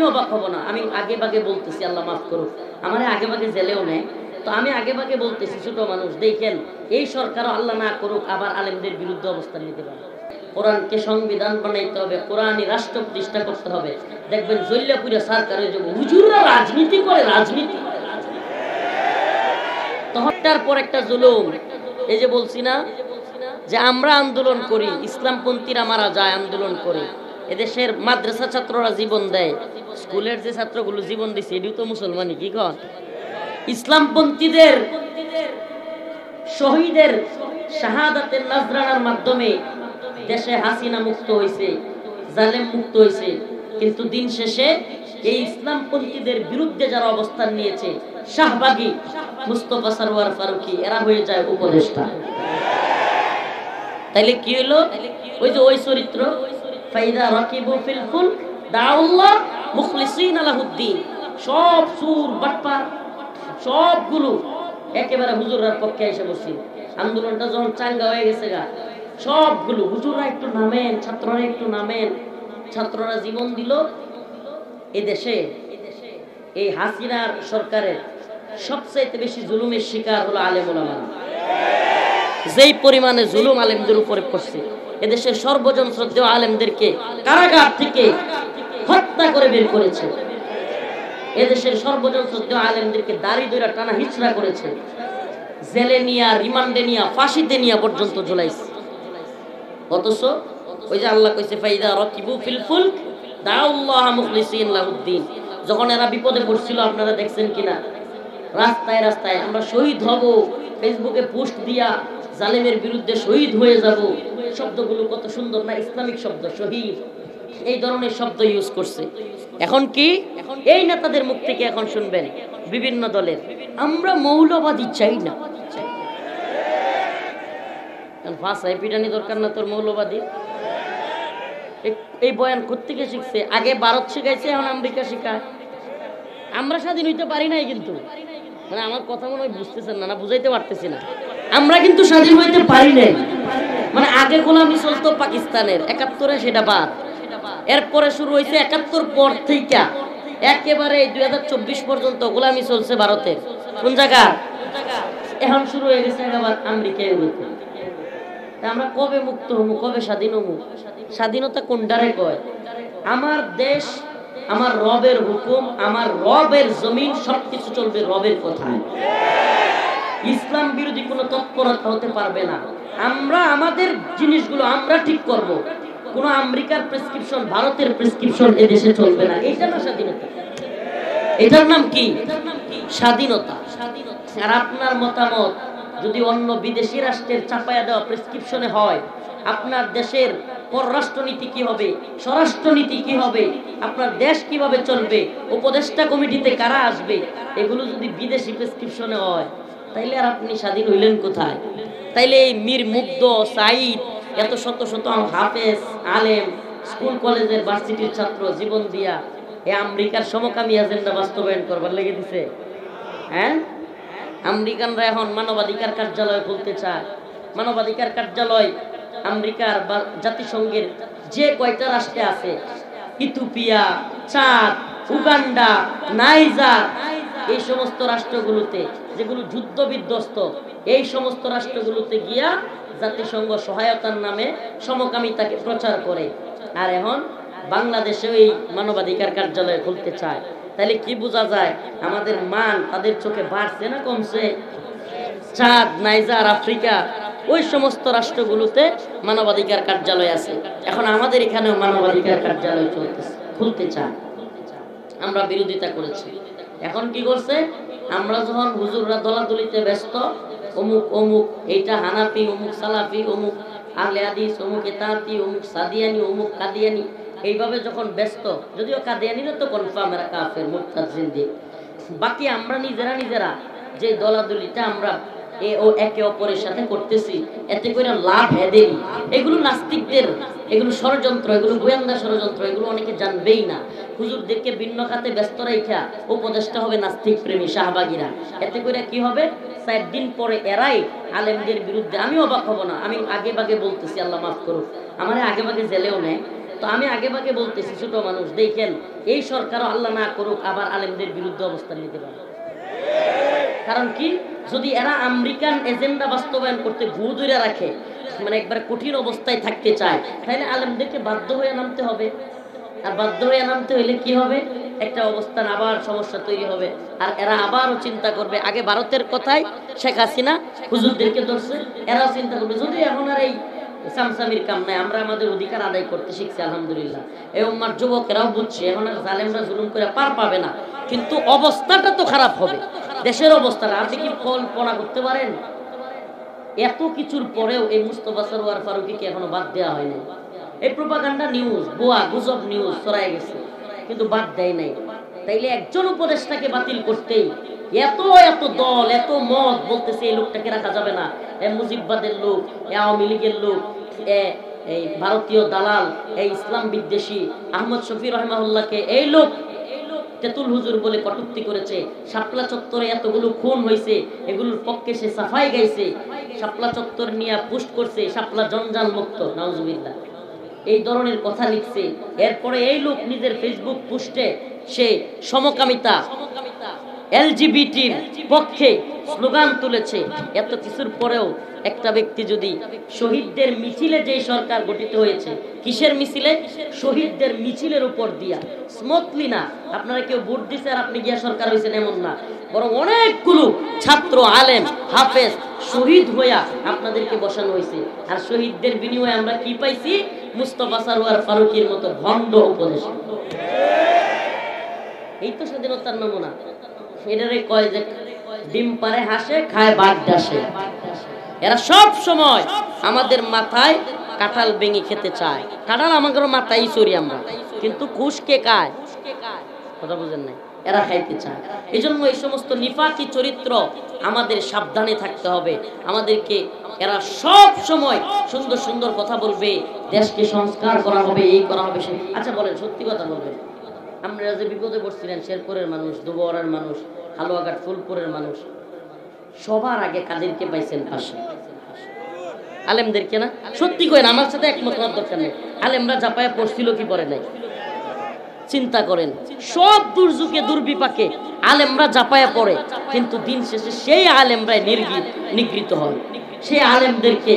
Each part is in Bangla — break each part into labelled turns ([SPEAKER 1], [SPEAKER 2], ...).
[SPEAKER 1] অবাক হব না, আমি আগে ভাগে বলতেছি, আল্লাহ মাফ করুক, আমার আগে ভাগে জেলেও নেয়। তো আমি আগে ভাগে বলতেছি, ছোট মানুষ দেখেন, এই সরকারও আল্লাহ না করুক আবার আলেমদের বিরুদ্ধে অবস্থান নিতে পারে। কোরআনকে সংবিধান বানাইতে হবে, কোরআনই রাষ্ট্র প্রতিষ্ঠা করতে হবে। দেখবেন জল্লাপুরে সরকার হয়ে যাবে, হুজুররা রাজনীতি করে, রাজনীতি তহটার পর একটা জুলুম। এই যে বলছি না যে আমরা আন্দোলন করি, ইসলামপন্থীরা মারা যায় আন্দোলন করে। এদেশের মাদ্রাসা ছাত্ররা জীবন দেয়, স্কুলের যে ছাত্রগুলো জীবন দিচ্ছে এটিও তো মুসলমানই, কি কন? ইসলামপন্থীদের শহীদের শাহাদাতের নজরানার মাধ্যমে দেশে হাসিনা মুক্ত হয়েছে, জালেম মুক্ত হয়েছে। কিন্তু দিন শেষে এই ইসলামপন্থীদের বিরুদ্ধে যারা অবস্থান নিয়েছে, শাহবাগী, মুস্তফা সরওয়ার ফারুকী, এরা হয়ে যায় উপদেষ্টা। তাইলে কি হলো? ওই যে ওই চরিত্র, ফাইদা রাকিবু ফিল ফুলক দাউল্লাহ মুখলিসিনা লাহুদ্দিন, সব সুর বাটপার সবগুলো একেবারে হুজুরের পক্ষে এসে বসি। আন্দোলনটা যখন চাঙ্গা হয়ে গেছে গা, সবগুলো হুজুররা একটু নামেন, ছাত্ররা একটু নামেন। ছাত্ররা জীবন দিল। এদেশে এই হাসিনার সরকারের সবচেয়ে বেশি জুলুমের শিকার হলো আলেম ওলামা। যেই পরিমাণে জুলুম আলেমদের উপরে করছে, এদেশের সর্বজন শ্রদ্ধেয় আলেমদেরকে কারাগার থেকে হত্যা করে বের করেছে। এদেশের সর্বজন শ্রদ্ধেয় আলেমদেরকে দাড়ি ধরে টানা হিচড়া করেছে, জেলে নিয়া, রিমান্ডে নিয়া, ফাঁসিতে নিয়া পর্যন্ত ঝুলাইছে। অথচ ওই যে আল্লাহ কইছে ফাইদা রাকিবু ফিল ফুলক দাউল্লাহ মুখলিসিন লাহুদ্দিন, যখন এরা বিপদে পড়ছিল, আপনারা দেখছেন কিনা রাস্তায় রাস্তায় আমরা শহীদ হব, ফেসবুকে পোস্ট দিয়া জালেমের বিরুদ্ধে শহীদ হয়ে যাব, শব্দগুলো কত সুন্দর না, ইসলামিক শব্দ, শহীদ, এই ধরনের শব্দ ইউজ করছে। এখন কি এই নেতাদের মুখ থেকে এখন শুনবেন বিভিন্ন দলের, আমরা মৌলবাদী চাই না। ভাষায় পিটানি দরকার না তোর মৌলবাদী। এই বয়ান কোত্থেকে শিখছে? আগে ভারত শিখাইছে, এখন আমেরিকা শিখায়। আমরা স্বাধীন হইতে পারি নাই কিন্তু, মানে আমার কথা মনে হয় বুঝতেছেন না, না বুঝাইতে পারতেছি না। আমরা কিন্তু স্বাধীন হইতে পারি নাই, মানে আগে গোলামি চলতো পাকিস্তানের, ৭১-এ সেটা বাদ। এরপরে শুরু হয়েছে ৭১ পর থেকে একেবারে ২০২৪ পর্যন্ত গোলামি চলছে ভারতের। কোন জায়গা? এখন শুরু হয়ে গেছে আবার আমেরিকায়। আমরা কবে মুক্ত হবো, কবে স্বাধীন হবো? স্বাধীনতা কোনটারে কয়? আমার দেশ, আমার রবের হুকুম, আমার রবের জমিন, সবকিছু চলবে রবের কথায়। ইসলাম বিরোধী কোনো তৎপরতা হতে পারবে না। আমরা আমাদের জিনিসগুলো আমরা ঠিক করব। কোনো আমেরিকার প্রেসক্রিপশন, ভারতের প্রেসক্রিপশন এদেশে চলবে না। এইটা না স্বাধীনতা, এটার নাম কি? স্বাধীনতা। আর আপনার মতামত যদি অন্য বিদেশি রাষ্ট্রের চাপায়া দেওয়া প্রেসক্রিপশনে হয়, আপনার দেশের পররাষ্ট্রনীতি কি হবে, স্বরাষ্ট্রনীতি কি হবে, আপনার দেশ কিভাবে চলবে, উপদেষ্টা কমিটিতে কারা আসবে, এগুলো যদি বিদেশি প্রেসক্রিপশনে হয়, তাইলে আর আপনি স্বাধীন হইলেন কোথায়? তাইলে এই মীর মুগ্ধ, সাইদ, এত শত শত হাফেজ, আলেম, স্কুল কলেজের ভার্সিটির ছাত্র জীবন দিয়া এই আমেরিকার সমকামী এজেন্ডা বাস্তবায়ন করবার লেগে দিছে। হ্যাঁ, আমেরিকানরা এখন মানবাধিকার কার্যালয় খুলতে চায়। মানবাধিকার কার্যালয় আমেরিকার বা জাতিসংঘের যে কয়টা রাষ্ট্রে আছে, ইথিওপিয়া, চাদ, উগান্ডা, নাইজার, এই সমস্ত রাষ্ট্রগুলোতে যেগুলো যুদ্ধ বিধ্বস্ত, এই সমস্ত রাষ্ট্রগুলোতে গিয়া জাতিসংঘ সহায়তার নামে সমকামিতাকে প্রচার করে। আর এখন বাংলাদেশে এই মানবাধিকার কার্যালয় খুলতে চায়। তাহলে কি বোঝা যায় আমাদের মান তাদের চোখে বাড়ছে না কমছে? চাদ, নাইজার, আফ্রিকা, ওই সমস্ত রাষ্ট্রগুলোতে মানবাধিকার কার্যালয় আছে। এখন আমাদের এখানেও মানবাধিকার কার্যালয় খুলতে চায়। আমরা বিরোধিতা করেছি। এখন কি করছে? আমরা যখন হুজুররা দলাদলিতে ব্যস্ত, অমুক অমুক, এইটা হানাফি, অমুক সালাফি, অমুক আহলে হাদিস, অমুক এতাতি, অমুক সাদিয়ানি, অমুক কাদিয়ানি, এইভাবে যখন ব্যস্ত, যদিও কাদিয়ানিরা তো কনফার্ম এরা কাফের, মুরতাদ, জিন্দিক, বাকি আমরা নিজেরা যে দলাদলিটা আমরা একে অপরের সাথে করতেছি, এতে করে লাভ হেদেরই। এগুলো নাস্তিকদের, এগুলো ষড়যন্ত্র, এগুলো গোয়েন্দা ষড়যন্ত্র, এগুলো অনেকে জানবেই না। হুজুরদেরকে ভিন্ন খাতে ব্যস্ত রাইখা উপদেষ্টা হবে নাস্তিক প্রেমী শাহবাগীরা। এতে করে কি হবে? 4 দিন পরে এরাই আলেমদের বিরুদ্ধে। আমি অবাক হব না, আমি আগে ভাগে বলতেছি, আল্লাহ মাফ করুক, আমার আগে ভাগে জেলেও নেয়। তো আমি আগে ভাগে বলতেছি, ছোট মানুষ দেখেন, এই সরকারও আল্লাহ না করুক আবার আলেমদের বিরুদ্ধে অবস্থান নিতে পারে। কারণ কি, যদি এরা আমেরিকান এজেন্ডা বাস্তবায়ন করতে ঘু ধরে রাখে, মানে একবার কঠিন অবস্থায় থাকতে চায়, তাহলে আলেমদেরকে বাধ্য হয়ে নামতে হবে। আর বাধ্য হয়ে নামতে হইলে কি হবে, একটা অবস্থান আবার সমস্যা তৈরি হবে। আর এরা আবারও চিন্তা করবে, আগে ভারতের কথায় শেখ হাসিনা হুজুরদেরকে ধরছে, এরাও চিন্তা করবে যদি এখন আর এই সামসামির কাম নাই, আমরা আমাদের অধিকার আদায় করতে শিখছি আলহামদুলিল্লাহ। এই উম্মার যুবকেরাও বুঝছে এখন আর জালেমরা জুলুম করে পার পাবে না, কিন্তু অবস্থাটা তো খারাপ হবে, দেশের অবস্থাটা। আপনি কি কল্পনা করতে পারেন এত কিছুর পরেও এই মুস্তফা সরোয়ার ফারুকীকে এখনো বাদ দেওয়া হয়নি? এই প্রোপাগান্ডা নিউজ, ভুয়া গুজব নিউজ ছড়ায় গেছে, কিন্তু বাদ দেয় নাই। তাইলে একজন উপদেষ্টাকে বাতিল করতেই এত এত দল, এত মত বলতেছে এই লোকটাকে রাখা যাবে না, এ মুজিববাদের লোক, এ আওয়ামী লীগের লোক, এই ভারতীয় দালাল, এই ইসলাম বিদ্বেষী আহমদ শফি রহমাহুল্লাহকে এই লোক তেতুল হুজুর বলে কটূক্তি করেছে। শাপলা চত্বরে এতগুলো খুন হয়েছে, এগুলোর পক্ষে সে সাফাই গাইছে, শাপলা চত্বর নিয়ে পোস্ট করছে, শাপলা জঞ্জাল মুক্ত, নাউজুবিল্লাহ, এই ধরনের কথা লিখছে। এরপরে এই লোক নিজের ফেসবুক পোস্টে সে সমকামিতা, এলজিবিটির পক্ষে স্লোগান তুলেছে। এত কিছুর পরেও একটা ব্যক্তি যদি শহীদদের মিছিলে, যে সরকার গঠিত হয়েছে কিসের মিছিলে, শহীদদের মিছিলের উপর দিয়া স্মুথলি না, আপনারা কেউ ভোট দিছে আর আপনি গিয়া সরকার হয়েছেন এমন না, বরং অনেকগুলো ছাত্র, আলেম, হাফেজ শহীদ হইয়া আপনাদেরকে বসানো হয়েছে। আর শহীদদের বিনিময়ে আমরা কি পাইছি? মুস্তফা সরোয়ার ফারুকীর মতো ভণ্ড উপদেশ। এই তো স্বাধীনতার নমুনা। এটারে কয় যে ডিম পারে হাসে, খায় বাঘ ডাসে। এরা সব সময় আমাদের মাথায় কাঁঠাল ভেঙে খেতে চায়। কাঁঠাল আমাদের মাথায় চড়ি আমরা, কিন্তু ঘুষ কে খায়? কথা বুঝেন নাই? এরা খাইতে চায়। এই জন্য এই সমস্ত নিফাকি চরিত্র আমাদের সাবধানে থাকতে হবে। আমাদেরকে এরা সব সময় সুন্দর সুন্দর কথা বলবে, দেশকে সংস্কার করা হবে, এই করা হবে সে। আচ্ছা বলেন, সত্যি কথা বলবেন, আমরা যে বিপদে পড়ছিলেন, শেরপুরের মানুষ, দুবরার মানুষ, হালুয়াঘাট ফুলপুরের মানুষ, সবার আগে কাদেরকে পাইছেন পাশে? আলেমদেরকে না? সত্যি করেন, আমার সাথে একমত হওয়ার দরকার নেই। আলেমরা জাপায় পড়ছিল কি পড়ে নাই? চিন্তা করেন, সব দুর্যোগে দুর্বিপাকে আলেমরা জাপায় পড়ে, কিন্তু দিন শেষে সেই আলেমরাই নিগৃহীত হয়। সেই আলেমদেরকে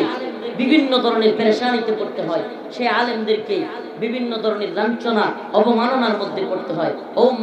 [SPEAKER 1] বিভিন্ন ধরনের পেরেশানিতে পড়তে হয়, সেই আলেমদেরকে বিভিন্ন ধরনের লাঞ্ছনা, অবমাননার মধ্যে পড়তে হয়। ও